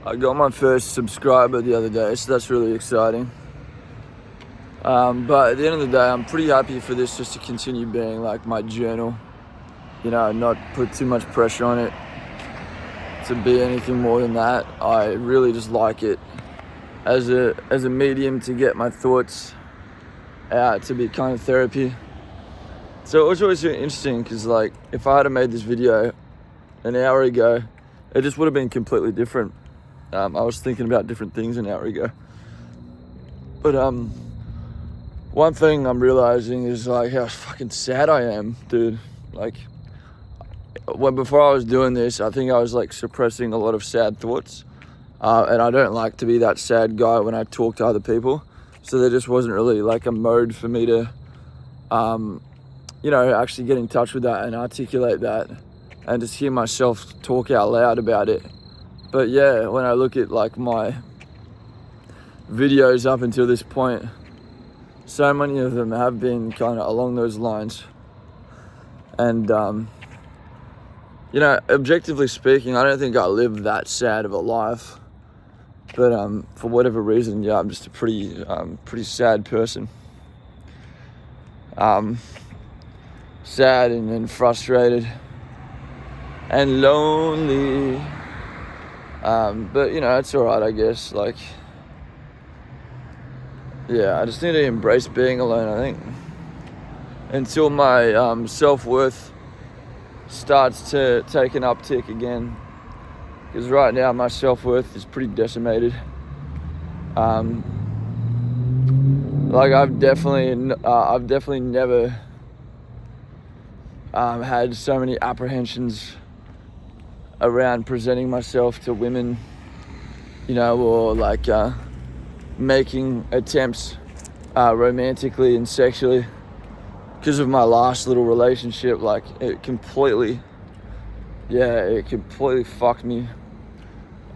I got my first subscriber the other day, so that's really exciting. But at the end of the day, I'm pretty happy for this just to continue being like my journal. You know, not put too much pressure on it to be anything more than that. I really just like it as a medium to get my thoughts out, to be kind of therapy. So it was always interesting because, like, if I had made this video an hour ago, it just would have been completely different. I was thinking about different things an hour ago. But one thing I'm realizing is like how fucking sad I am, dude. Like, before I was doing this, I think I was like suppressing a lot of sad thoughts. And I don't like to be that sad guy when I talk to other people. So there just wasn't really like a mode for me to, actually get in touch with that and articulate that and just hear myself talk out loud about it. But yeah, when I look at like my videos up until this point, so many of them have been kind of along those lines. And, objectively speaking, I don't think I live that sad of a life. But for whatever reason, I'm just a pretty sad person. Sad and frustrated and lonely. But it's all right, I guess. Like, yeah, I just need to embrace being alone, I think, until my self-worth starts to take an uptick again. Because right now my self-worth is pretty decimated. I've definitely never had so many apprehensions around presenting myself to women, or like making attempts romantically and sexually, because of my last little relationship. Like, it completely fucked me.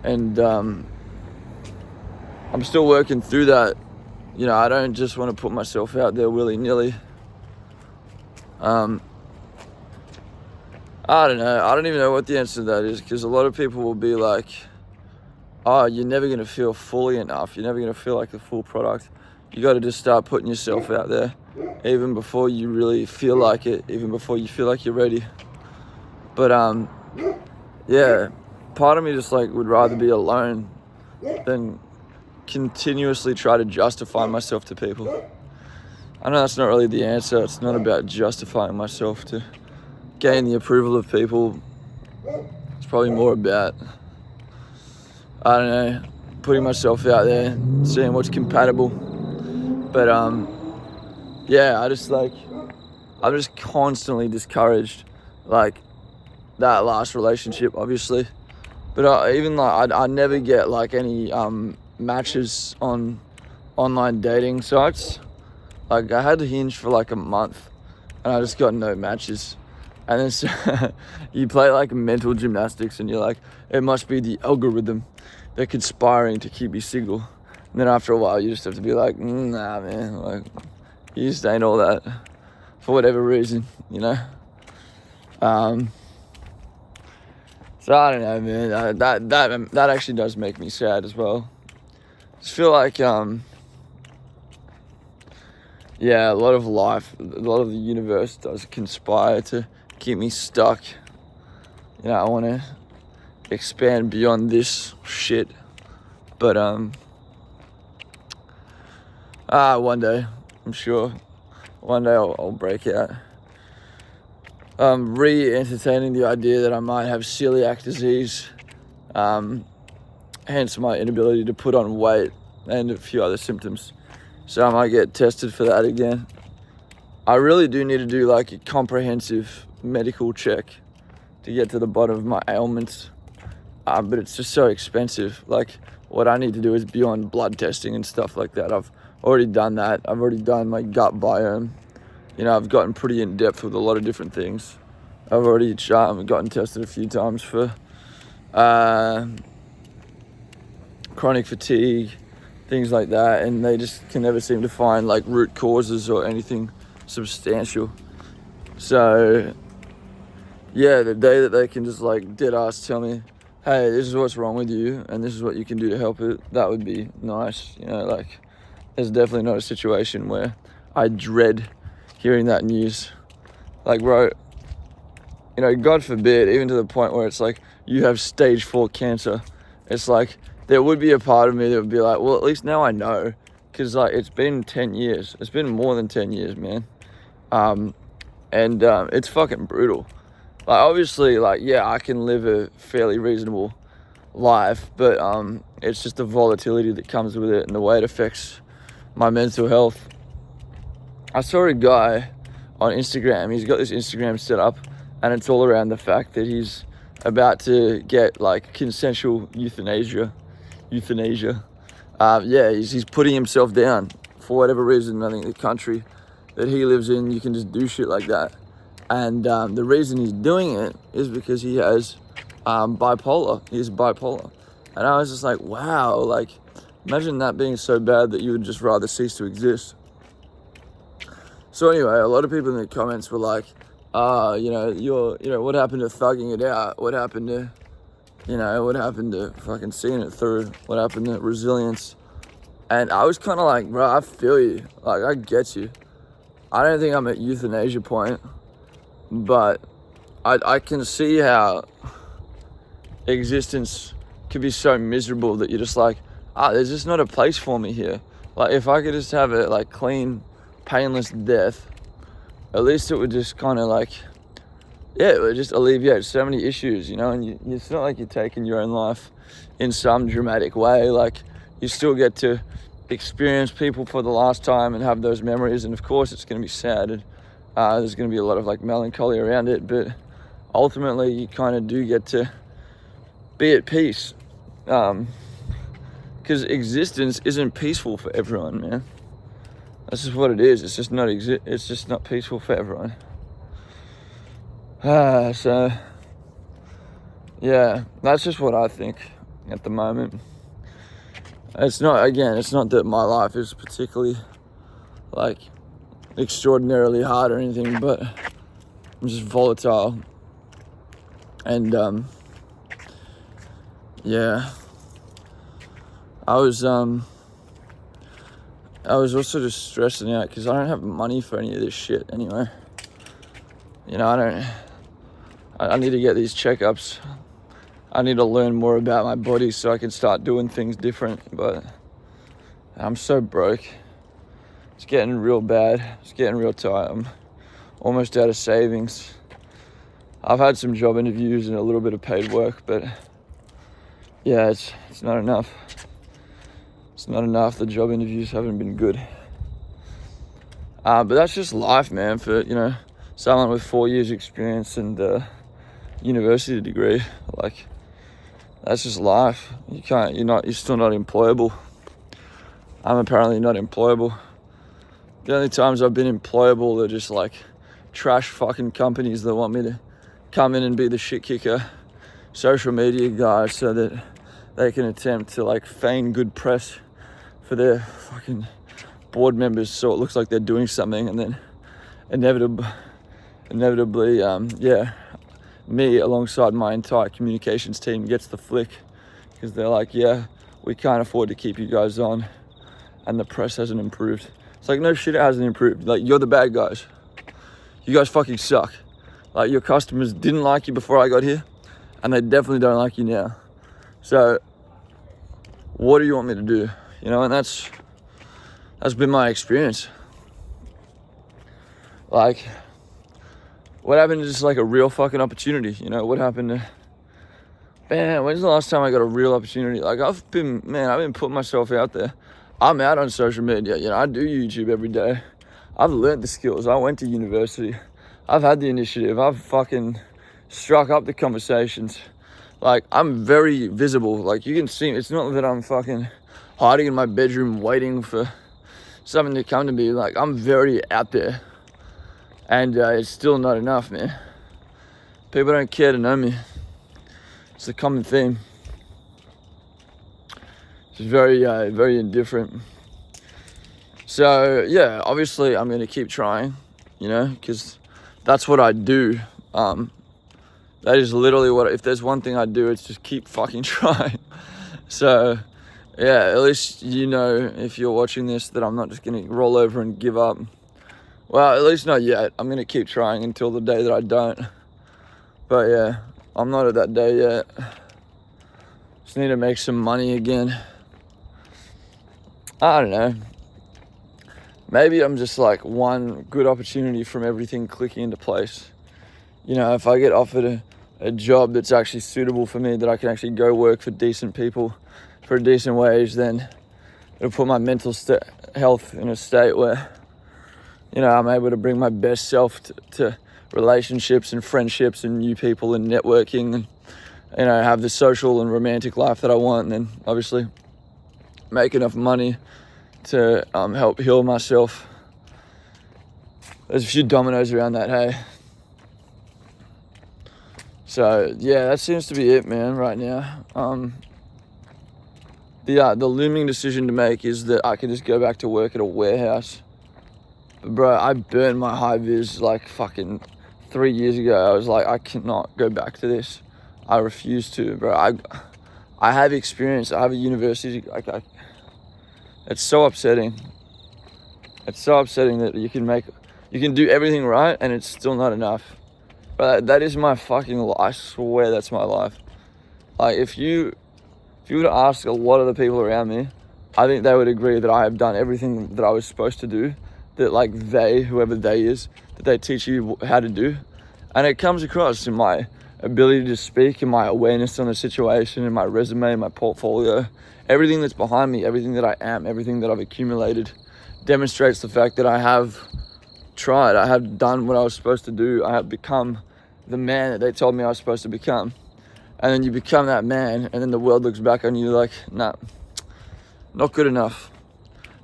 And I'm still working through that. I don't just want to put myself out there willy-nilly. I don't know. I don't even know what the answer to that is, because a lot of people will be like, oh, you're never going to feel fully enough. You're never going to feel like the full product. You got to just start putting yourself out there, even before you really feel like it, even before you feel like you're ready. But, yeah, part of me just like would rather be alone than continuously try to justify myself to people. I know that's not really the answer. It's not about justifying myself to gain the approval of people. It's probably more about, I don't know, putting myself out there, seeing what's compatible. But I'm just constantly discouraged, like that last relationship, obviously. But I never get like any matches on online dating sites. Like, I had Hinge for like a month and I just got no matches. And then so you play like mental gymnastics and you're like, it must be the algorithm. They're conspiring to keep you single. And then after a while, you just have to be like, nah, man, like, you just ain't all that for whatever reason, So I don't know, man. That actually does make me sad as well. I just feel like, a lot of life, a lot of the universe does conspire to keep me stuck. I want to expand beyond this shit. But, one day, I'm sure, one day I'll break out. Re-entertaining the idea that I might have celiac disease, hence my inability to put on weight and a few other symptoms. So I might get tested for that again. I really do need to do like a comprehensive medical check to get to the bottom of my ailments. But it's just so expensive. Like, what I need to do is beyond blood testing and stuff like that. I've already done that. I've already done my gut biome. I've gotten pretty in depth with a lot of different things. I've already gotten tested a few times for chronic fatigue, things like that, and they just can never seem to find like root causes or anything substantial. So yeah, the day that they can just like dead ass tell me, hey, this is what's wrong with you and this is what you can do to help it, that would be nice. You know, like, there's definitely not a situation where I dread hearing that news. Like, bro, you know, God forbid, even to the point where it's like, you have stage 4 cancer. It's like, there would be a part of me that would be like, well, at least now I know. Because, like, it's been 10 years. It's been more than 10 years, man. It's fucking brutal. Like, obviously, like, yeah, I can live a fairly reasonable life, but it's just the volatility that comes with it and the way it affects my mental health. I saw a guy on Instagram. He's got this Instagram set up, and it's all around the fact that he's about to get, like, consensual euthanasia. Yeah, he's putting himself down for whatever reason. I think the country that he lives in, you can just do shit like that. And the reason he's doing it is because he has bipolar. He's bipolar. And I was just like, wow, like, imagine that being so bad that you would just rather cease to exist. So anyway, a lot of people in the comments were like, you know, what happened to thugging it out? What happened to fucking seeing it through? What happened to resilience? And I was kind of like, bro, I feel you. Like, I get you. I don't think I'm at euthanasia point, but I can see how existence could be so miserable that you're just like, there's just not a place for me here. Like, if I could just have a, like, clean, painless death, at least it would just kind of, like, yeah, it would just alleviate so many issues, you know. And it's not like you're taking your own life in some dramatic way. Like, you still get to experience people for the last time and have those memories, and of course it's going to be sad, and there's going to be a lot of, like, melancholy around it, but ultimately you kind of do get to be at peace, because existence isn't peaceful for everyone, man. That's just what it is. It's just not peaceful for everyone. So yeah, that's just what I think at the moment. It's not that my life is particularly, like, extraordinarily hard or anything, but I'm just volatile. And yeah, I was also just stressing out because I don't have money for any of this shit anyway. You know, I need to get these checkups. I need to learn more about my body so I can start doing things different, but I'm so broke. It's getting real bad. It's getting real tight. I'm almost out of savings. I've had some job interviews and a little bit of paid work, but yeah, it's not enough. It's not enough. The job interviews haven't been good. But that's just life, man, for, you know, someone with 4 years experience and a university degree. Like, that's just life. You're still not employable. I'm apparently not employable. The only times I've been employable are just, like, trash fucking companies that want me to come in and be the shit kicker social media guy so that they can attempt to, like, feign good press for their fucking board members so it looks like they're doing something, and then inevitably, me alongside my entire communications team gets the flick because they're like, yeah, we can't afford to keep you guys on, and the press hasn't improved. It's like, no shit, it hasn't improved. Like, you're the bad guys. You guys fucking suck. Like, your customers didn't like you before I got here, and they definitely don't like you now. So what do you want me to do? You know, and that's been my experience. Like, what happened to just, like, a real fucking opportunity? You know, what happened to, man, when's the last time I got a real opportunity? Like, I've been putting myself out there. I'm out on social media. You know, I do YouTube every day. I've learned the skills. I went to university. I've had the initiative. I've fucking struck up the conversations. Like, I'm very visible. Like, you can see, it's not that I'm fucking hiding in my bedroom waiting for something to come to me. Like, I'm very out there. And it's still not enough, man. People don't care to know me. It's a common theme. It's very, very indifferent. So, yeah, obviously I'm going to keep trying, you know, because that's what I do. That's That is literally what, if there's one thing I do, it's just keep fucking trying. So, yeah, at least you know, if you're watching this, that I'm not just going to roll over and give up. Well, at least not yet. I'm going to keep trying until the day that I don't. But yeah, I'm not at that day yet. Just need to make some money again. I don't know. Maybe I'm just like one good opportunity from everything clicking into place. You know, if I get offered a job that's actually suitable for me, that I can actually go work for decent people for a decent wage, then it'll put my mental health in a state where, you know, I'm able to bring my best self to relationships and friendships and new people and networking, and, you know, have the social and romantic life that I want, and then obviously make enough money to help heal myself. There's a few dominoes around that, hey? So yeah, that seems to be it, man, right now. The looming decision to make is that I could just go back to work at a warehouse. But bro, I burned my high vis like fucking 3 years ago. I was like, I cannot go back to this. I refuse to, bro. I have experience. I have a university. It's so upsetting. It's so upsetting that you can do everything right and it's still not enough. But that is my fucking life. I swear that's my life. Like, if you were to ask a lot of the people around me, I think they would agree that I have done everything that I was supposed to do, that like whoever they is, that they teach you how to do. And it comes across in my ability to speak, in my awareness on the situation, in my resume, in my portfolio. Everything that's behind me, everything that I am, everything that I've accumulated demonstrates the fact that I have tried. I have done what I was supposed to do. I have become the man that they told me I was supposed to become. And then you become that man, and then the world looks back on you like, nah, not good enough.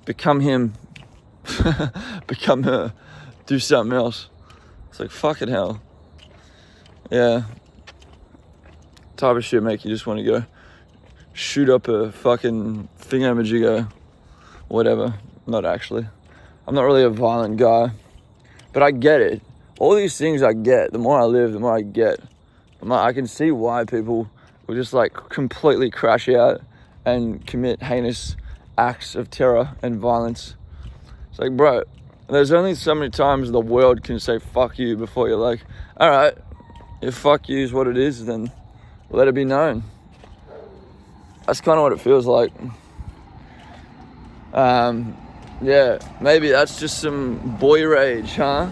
Become him. Become her. Do something else. It's like, fucking hell. Yeah. Type of shit make you just want to go shoot up a fucking thingamajigger. Whatever. Not actually. I'm not really a violent guy. But I get it. All these things I get. The more I live, the more I get. I can see why people will just like completely crash out and commit heinous acts of terror and violence. It's like, bro, there's only so many times the world can say fuck you before you're like, all right, if fuck you is what it is, then let it be known. That's kind of what it feels like. Yeah, maybe that's just some boy rage, huh?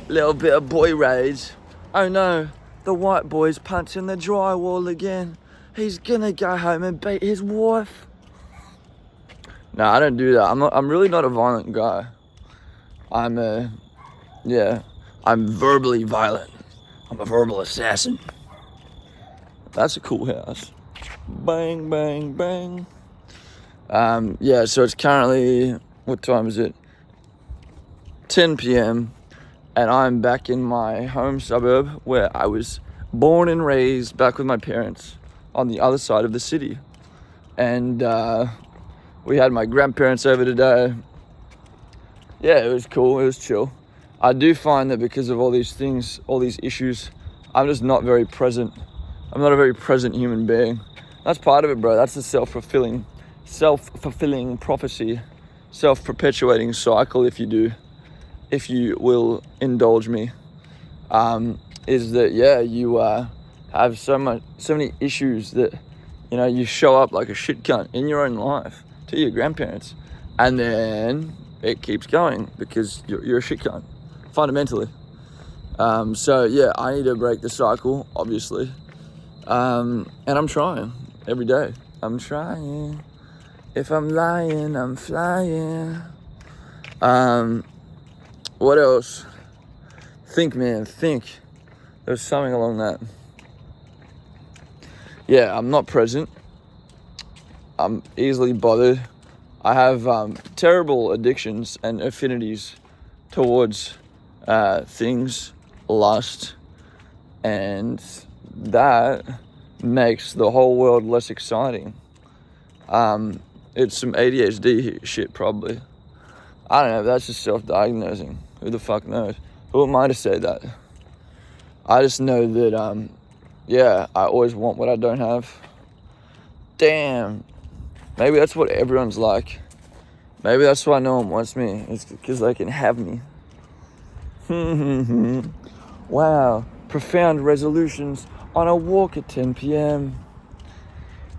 Little bit of boy rage. Oh no, the white boy's punching the drywall again. He's gonna go home and beat his wife. No, I don't do that. I'm really not a violent guy. I'm verbally violent. I'm a verbal assassin. That's a cool house. Bang, bang, bang. Yeah, so it's currently, what time is it? 10 p.m. and I'm back in my home suburb where I was born and raised, back with my parents on the other side of the city. And we had my grandparents over today. Yeah, it was cool, it was chill. I do find that because of all these things, all these issues, I'm just not very present. I'm not a very present human being. That's part of it, bro. That's the self-fulfilling prophecy, self-perpetuating cycle, if you will indulge me, is that, yeah, you have so many issues that, you know, you show up like a shit cunt in your own life to your grandparents, and then it keeps going because you're a shit cunt, fundamentally. So yeah, I need to break the cycle, obviously, and I'm trying every day. I'm trying. If I'm lying, I'm flying. What else? Think, man, think. There's something along that. Yeah, I'm not present. I'm easily bothered. I have terrible addictions and affinities towards things, lust, and that makes the whole world less exciting. It's some ADHD shit, probably. I don't know, that's just self-diagnosing. Who the fuck knows? Who am I to say that? I just know that yeah, I always want what I don't have. Damn. Maybe that's what everyone's like. Maybe that's why no one wants me. It's because they can have me. Wow. Profound resolutions on a walk at 10 p.m.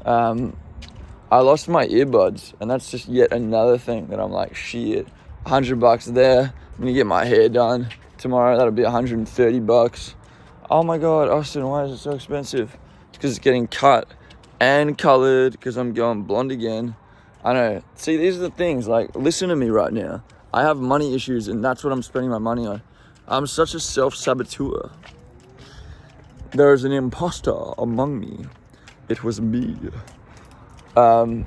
I lost my earbuds, and that's just yet another thing that I'm like, shit, $100 there. I'm gonna get my hair done tomorrow. That'll be $130. Oh my God, Austin, why is it so expensive? It's because it's getting cut and colored because I'm going blonde again. I know. See, these are the things, like, listen to me right now. I have money issues, and that's what I'm spending my money on. I'm such a self-saboteur. There is an imposter among me. It was me. And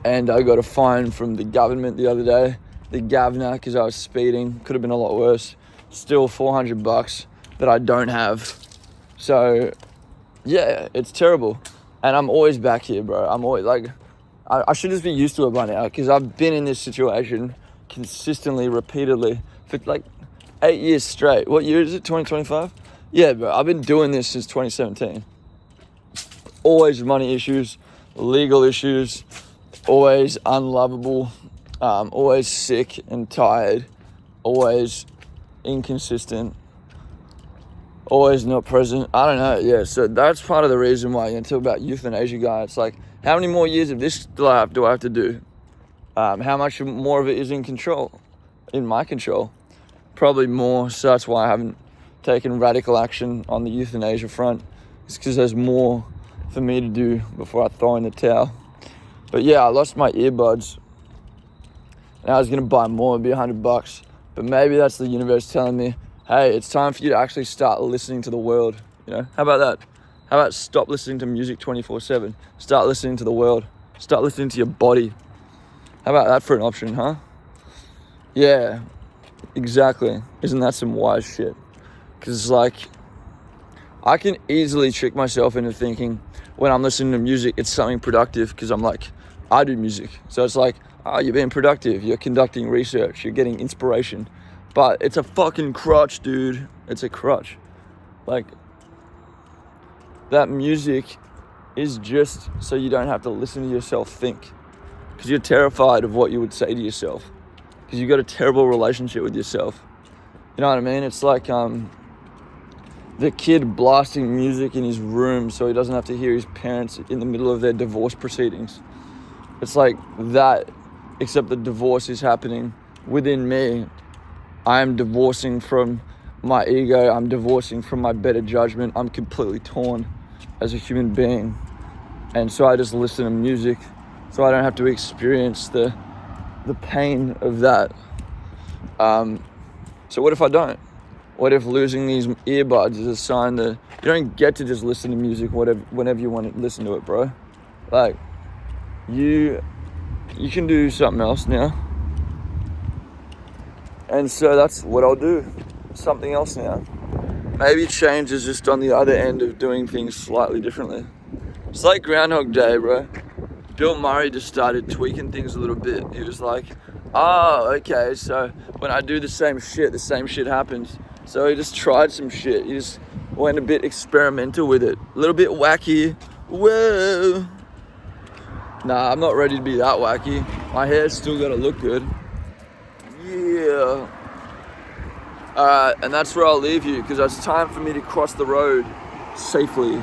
I got a fine from the government the other day, the governor, because I was speeding. Could have been a lot worse. Still $400 that I don't have. So, yeah, it's terrible. And I'm always back here, bro. I'm always like, I should just be used to it by now, because I've been in this situation consistently, repeatedly, for like 8 years straight. What year is it? 2025? Yeah, bro. I've been doing this since 2017. Always money issues, legal issues, always unlovable, always sick and tired, always inconsistent, always not present. I don't know. Yeah, so that's part of the reason why you talk about euthanasia, guy. It's like, how many more years of this do I have to do? How much more of it is in my control? Probably more. So that's why I haven't taken radical action on the euthanasia front. It's because there's more for me to do before I throw in the towel. But yeah, I lost my earbuds, and I was gonna buy more. It'd be $100, but maybe that's the universe telling me, hey, it's time for you to actually start listening to the world. You know, how about that? How about stop listening to music 24/7? Start listening to the world. Start listening to your body. How about that for an option, huh? Yeah, exactly. Isn't that some wise shit? Because it's like, I can easily trick myself into thinking when I'm listening to music, it's something productive, because I'm like, I do music. So it's like, oh, you're being productive. You're conducting research. You're getting inspiration. But it's a fucking crutch, dude. It's a crutch. Like, that music is just so you don't have to listen to yourself think. Because you're terrified of what you would say to yourself. Because you've got a terrible relationship with yourself. You know what I mean? It's like the kid blasting music in his room so he doesn't have to hear his parents in the middle of their divorce proceedings. It's like that, except the divorce is happening within me. I am divorcing from my ego. I'm divorcing from my better judgment. I'm completely torn as a human being. And so I just listen to music so I don't have to experience the pain of that. So what if I don't? What if losing these earbuds is a sign that you don't get to just listen to music whenever you want to listen to it, bro? Like, you can do something else now. And so that's what I'll do. Something else now. Maybe change is just on the other end of doing things slightly differently. It's like Groundhog Day, bro. Bill Murray just started tweaking things a little bit. He was like, oh, okay, so when I do the same shit happens. So he just tried some shit. He just went a bit experimental with it. A little bit wacky. Whoa. Nah, I'm not ready to be that wacky. My hair's still gotta look good. Yeah. Alright, and that's where I'll leave you, because it's time for me to cross the road safely.